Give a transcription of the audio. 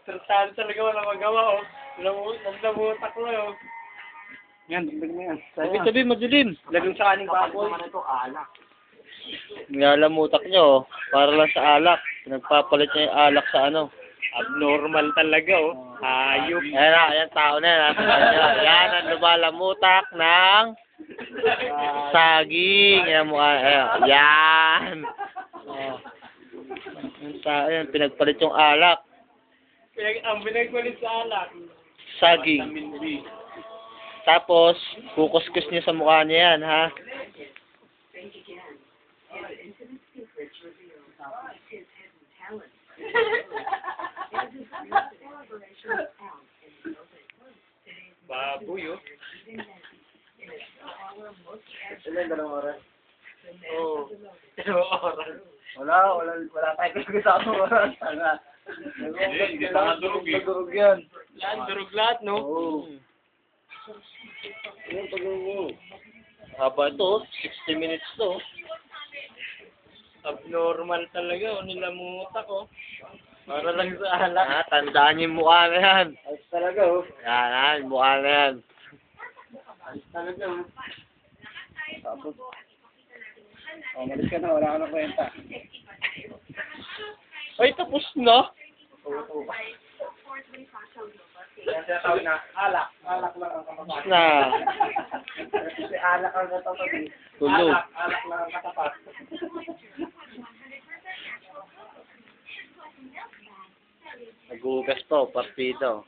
Tratado talaga wala magawa, oh. Naglamutak na, oh. Yan, dagdag na yan. Sabi, madilim. Lagyan sa aning baboy. Nilalamutak nyo, oh. Para lang sa alak. Nagpapalit niya yung alak sa ano. Abnormal talaga, oh. Hayop. Ayan tao na yan. Yan ang lumalamutak ng saging. Yan mukha. Yan. Oh. Yung tao yan, pinagpalit yung alak. Ang binagpalit sa alak. Saging. Vitamin B. Tapos, kukuskus niya sa mukha niya yan, ha? Baboy, oh. Ilan, 2 oras? Oo. 2 oras. Wala tayo kasama oras. Hindi pa durog eh. Durog yan. Yan, durog lahat, no? Oo. Yan, pag-uwi. Haba ito, 60 minutes to. Abnormal talaga, oh. Nilamutak, oh. Para lang sa alak. Ha, tandaan niyo yung mukha na yan. Ayos talaga, oh. Yan, ha, yung mukha na yan. Ayos talaga, oh. Tapos, malis ka na, wala ka na kwenta. Ay, tapos na. Oo. Yan siya tawag na, alak. Alak lang ang Tapos katapat. na. Kasi alak ang katapat. Tulog. Alak lang ang katapat. Nagugas po, partido.